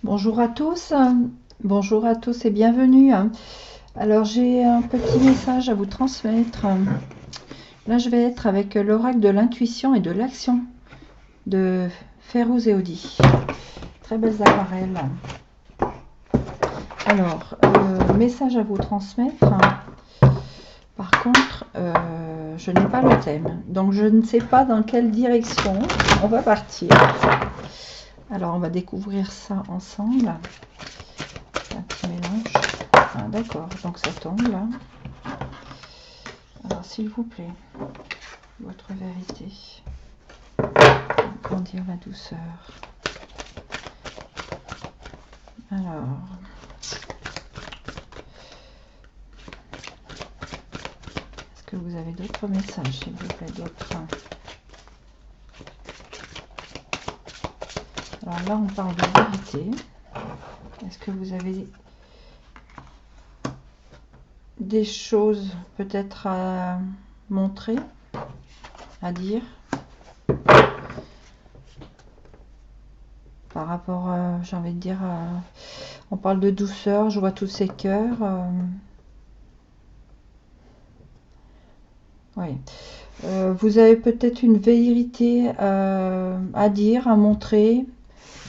Bonjour à tous et bienvenue. Alors j'ai un petit message à vous transmettre. Là je vais être avec l'oracle de l'intuition et de l'action de Férouz et Audi. Très belles aquarelles. Alors, message à vous transmettre. Par contre, je n'ai pas le thème. Donc je ne sais pas dans quelle direction on va partir. Alors on va découvrir ça ensemble. Un petit mélange. Ah, d'accord, donc ça tombe là. Alors s'il vous plaît, votre vérité. Grandir la douceur. Alors. Est-ce que vous avez d'autres messages, s'il vous plaît, d'autres? Alors là, on parle de vérité. Est-ce que vous avez des choses peut-être à montrer, à dire par rapport à, j'ai envie de dire, on parle de douceur, je vois tous ces cœurs. Oui. Vous avez peut-être une vérité à dire, à montrer,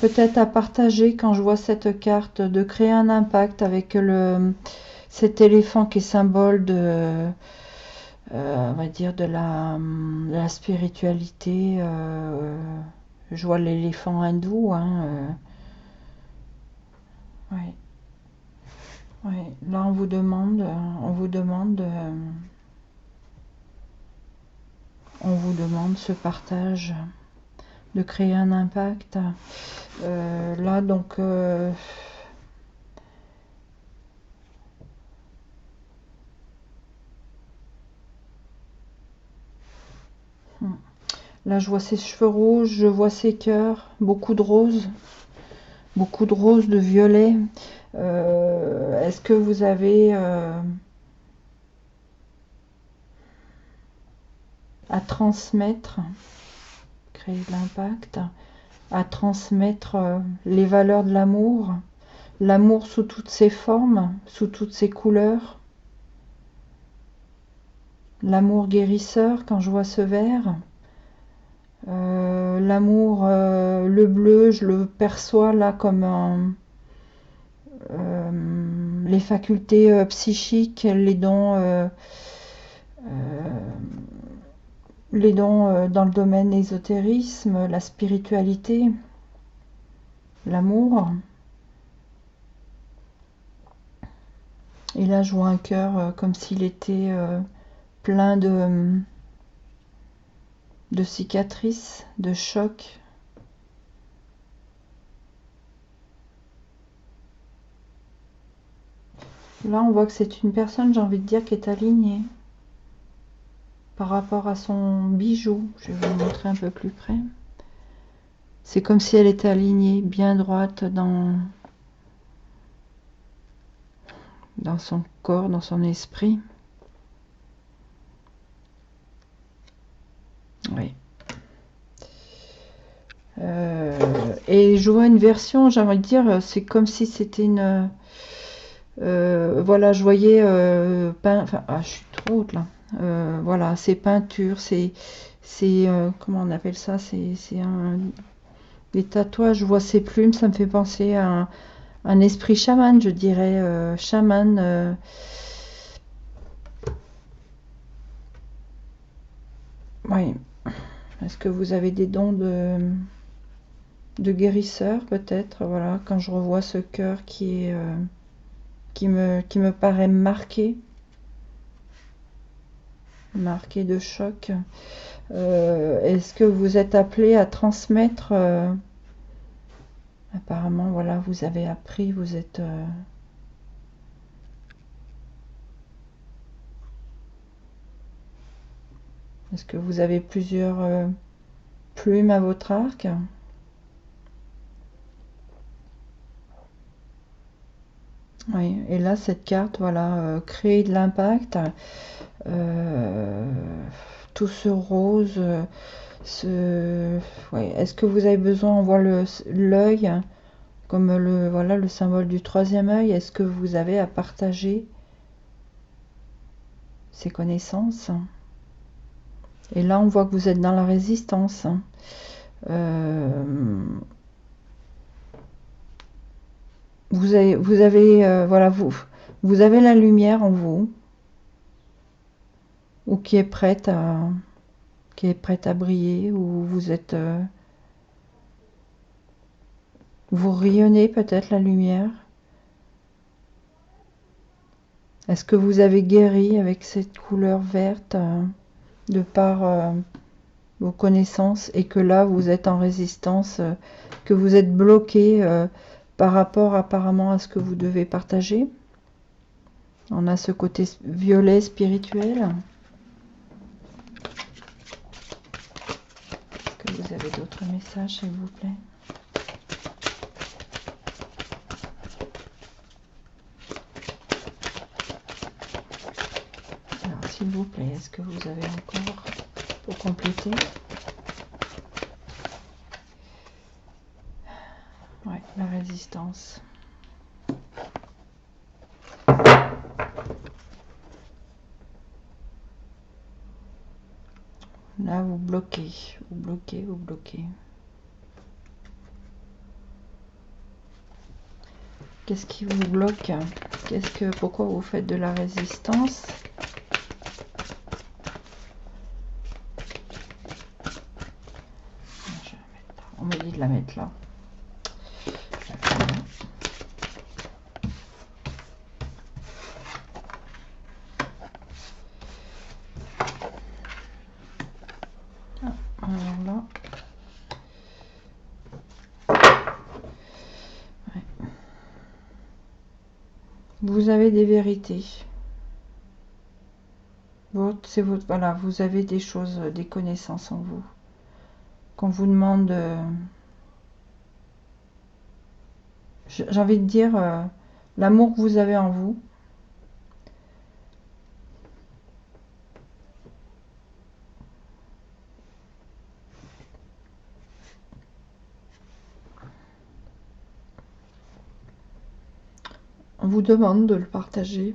peut-être à partager quand je vois cette carte, de créer un impact avec cet éléphant qui est symbole de, on va dire, de la spiritualité. Je vois l'éléphant hindou. Hein, ouais, ouais. Là, on vous demande ce partage, de créer un impact. Là, donc, là, je vois ses cheveux rouges, je vois ses cœurs, beaucoup de roses, de violets. Est-ce que vous avez à transmettre, créer de l'impact, à transmettre les valeurs de l'amour, l'amour sous toutes ses formes, sous toutes ses couleurs, l'amour guérisseur quand je vois ce vert, l'amour, le bleu, je le perçois là comme les facultés psychiques, les dons dans le domaine ésotérisme, la spiritualité, l'amour. Et là, je vois un cœur comme s'il était plein de cicatrices, de chocs. Là, on voit que c'est une personne, j'ai envie de dire, qui est alignée par rapport à son bijou. Je vais vous le montrer un peu plus près. C'est comme si elle était alignée, bien droite dans son corps, dans son esprit. Oui. Et je vois une version, j'ai envie de dire, c'est comme si c'était une... voilà, je voyais... enfin, je suis trop haute là. Voilà, ces peintures, comment on appelle ça? C'est des tatouages, je vois ces plumes, ça me fait penser à un esprit chaman, je dirais, chaman. Oui. Est-ce que vous avez des dons de guérisseur peut-être? Voilà, quand je revois ce cœur qui me paraît marqué de choc. Est-ce que vous êtes appelé à transmettre? Apparemment, voilà, vous avez appris, vous êtes... Est-ce que vous avez plusieurs plumes à votre arc? Oui, et là, cette carte, voilà, créer de l'impact, tout ce rose, ouais. Est-ce que vous avez besoin, on voit l'œil comme voilà, le symbole du troisième œil. Est-ce que vous avez à partager ces connaissances? Et là, on voit que vous êtes dans la résistance. Vous avez voilà, vous avez la lumière en vous, ou qui est prête à briller, ou vous êtes, vous rayonnez peut-être la lumière. Est-ce que vous avez guéri avec cette couleur verte de par vos connaissances, et que là vous êtes en résistance, que vous êtes bloqué par rapport apparemment à ce que vous devez partager? On a ce côté violet spirituel. Est-ce que vous avez d'autres messages, s'il vous plaît? Alors, s'il vous plaît, est-ce que vous avez encore pour compléter? Ouais, la résistance. Là, vous bloquez, vous bloquez, vous bloquez. Qu'est-ce qui vous bloque? Pourquoi vous faites de la résistance? Je vais la mettre là. On m'a dit de la mettre là. Alors là. Ouais. Vous avez des vérités. C'est votre, voilà, vous avez des choses, des connaissances en vous. Qu'on vous demande, j'ai envie de dire, l'amour que vous avez en vous. On vous demande de le partager.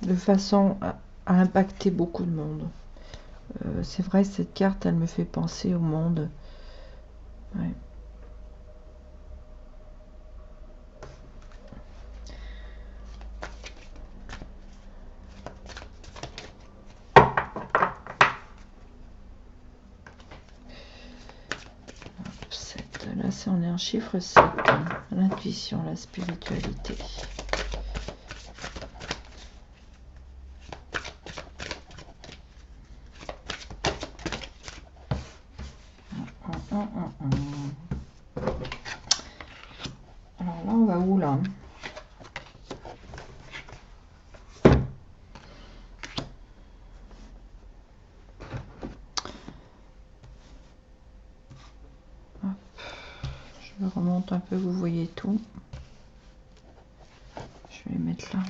De façon à impacter beaucoup de monde. C'est vrai, cette carte, elle me fait penser au monde. Ouais. Là, on est en chiffre 7. L'intuition, la spiritualité. Alors là, on va où là? Je remonte un peu, vous voyez tout. Je vais les mettre là.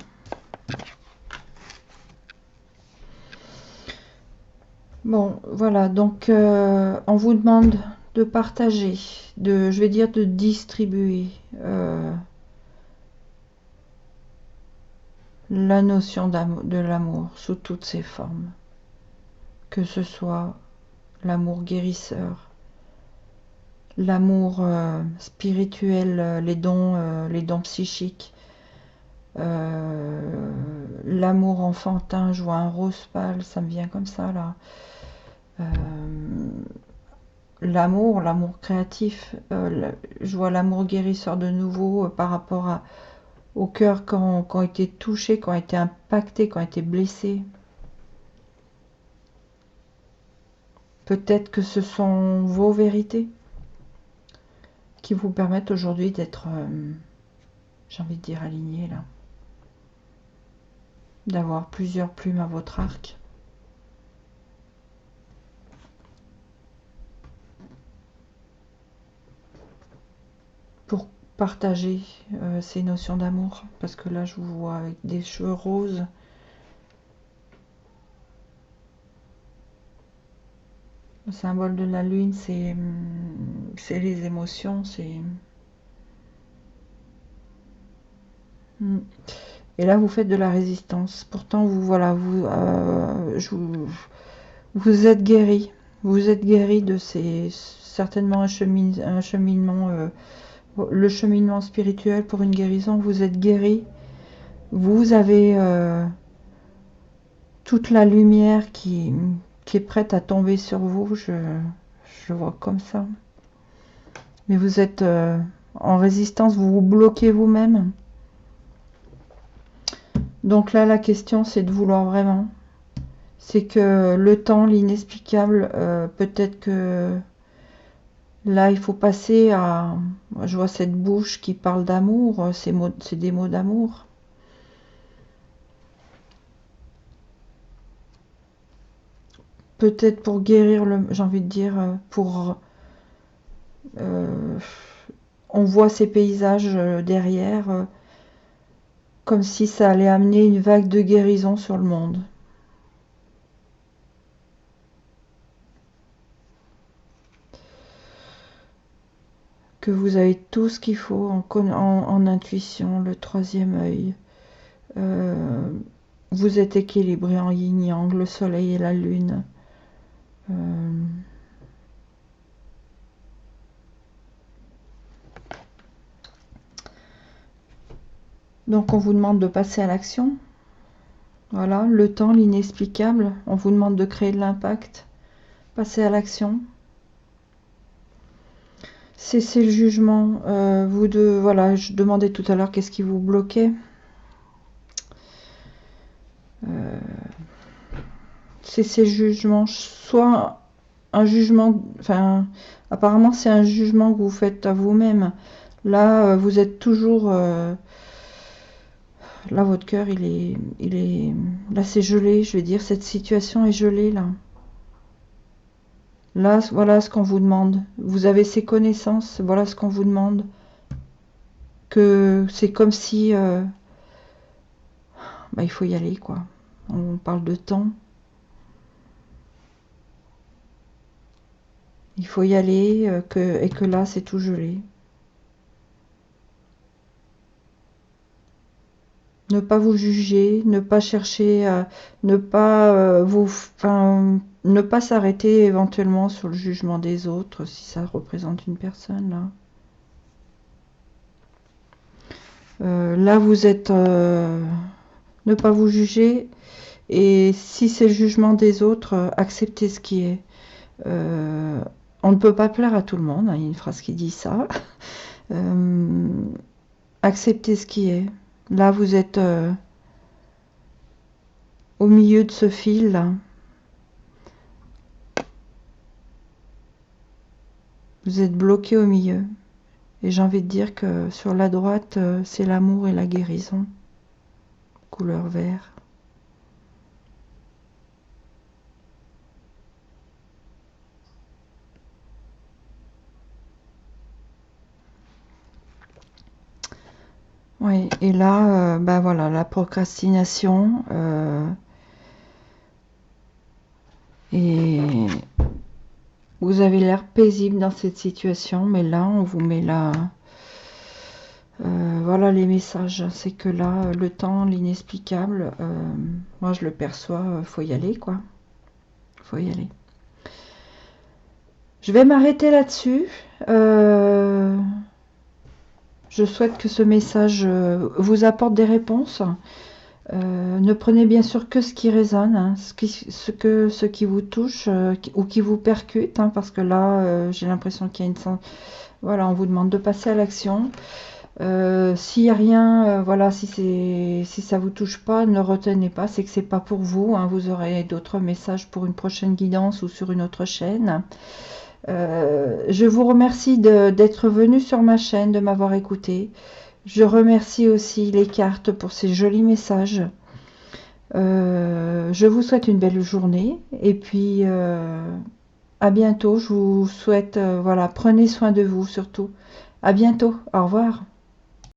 Bon, voilà, donc on vous demande de partager, je vais dire de distribuer la notion de l'amour sous toutes ses formes. Que ce soit l'amour guérisseur, l'amour spirituel, les dons psychiques, l'amour enfantin. Je vois un rose pâle, ça me vient comme ça là. L'amour créatif, je vois l'amour guérisseur de nouveau par rapport aux cœurs qui ont été touchés, qui ont été impactés, qui ont été blessés. Peut-être que ce sont vos vérités qui vous permettent aujourd'hui d'être, j'ai envie de dire, alignés là. D'avoir plusieurs plumes à votre arc. Pour partager ces notions d'amour, parce que là je vous vois avec des cheveux roses. Le symbole de la lune, c'est les émotions, c'est... Et là, vous faites de la résistance. Pourtant, vous, voilà, vous êtes guéri. Vous êtes guéri de ces... Certainement un cheminement... le cheminement spirituel pour une guérison. Vous êtes guéri. Vous avez toute la lumière qui est prête à tomber sur vous. Je le vois comme ça. Mais vous êtes en résistance. Vous vous bloquez vous-même. Donc là, la question, c'est de vouloir vraiment. C'est que le temps, l'inexplicable, peut-être que là, il faut passer à... Je vois cette bouche qui parle d'amour, c'est des mots d'amour. Peut-être pour guérir, j'ai envie de dire, pour... on voit ces paysages derrière, comme si ça allait amener une vague de guérison sur le monde. Que vous avez tout ce qu'il faut en intuition, le troisième œil. Vous êtes équilibré en yin-yang, le soleil et la lune. Donc on vous demande de passer à l'action. Voilà, le temps, l'inexplicable. On vous demande de créer de l'impact. Passer à l'action. Cessez le jugement. Voilà, je demandais tout à l'heure qu'est-ce qui vous bloquait. Cessez le jugement. Soit un jugement, enfin, apparemment c'est un jugement que vous faites à vous-même. Là, vous êtes toujours... là, votre cœur, là, c'est gelé, je vais dire, cette situation est gelée, là. Là, voilà ce qu'on vous demande. Vous avez ces connaissances, voilà ce qu'on vous demande. Que c'est comme si... il faut y aller, quoi. On parle de temps. Il faut y aller, et que là, c'est tout gelé. Ne pas vous juger, ne pas chercher, ne pas ne pas s'arrêter éventuellement sur le jugement des autres, si ça représente une personne, là. Là, vous êtes... ne pas vous juger, et si c'est le jugement des autres, acceptez ce qui est. On ne peut pas plaire à tout le monde, hein, il y a une phrase qui dit ça. Acceptez ce qui est. Là, vous êtes au milieu de ce fil, là. Vous êtes bloqué au milieu. Et j'ai envie de dire que sur la droite, c'est l'amour et la guérison. Couleur vert. Oui, et là, voilà, la procrastination. Et vous avez l'air paisible dans cette situation, mais là, on vous met là... voilà les messages. C'est que là, le temps, l'inexplicable, moi je le perçois, faut y aller, quoi. Faut y aller. Je vais m'arrêter là-dessus. Je souhaite que ce message vous apporte des réponses. Ne prenez bien sûr que ce qui résonne, hein, ce qui vous touche ou qui vous percute, hein, parce que là, j'ai l'impression qu'il y a une... Voilà, on vous demande de passer à l'action. S'il n'y a rien, voilà, si ça vous touche pas, ne retenez pas, c'est que c'est pas pour vous, hein, vous aurez d'autres messages pour une prochaine guidance ou sur une autre chaîne. Je vous remercie d'être venu sur ma chaîne, de m'avoir écouté. Je remercie aussi les cartes pour ces jolis messages. Je vous souhaite une belle journée et puis à bientôt. Je vous souhaite, voilà, prenez soin de vous surtout. À bientôt, au revoir.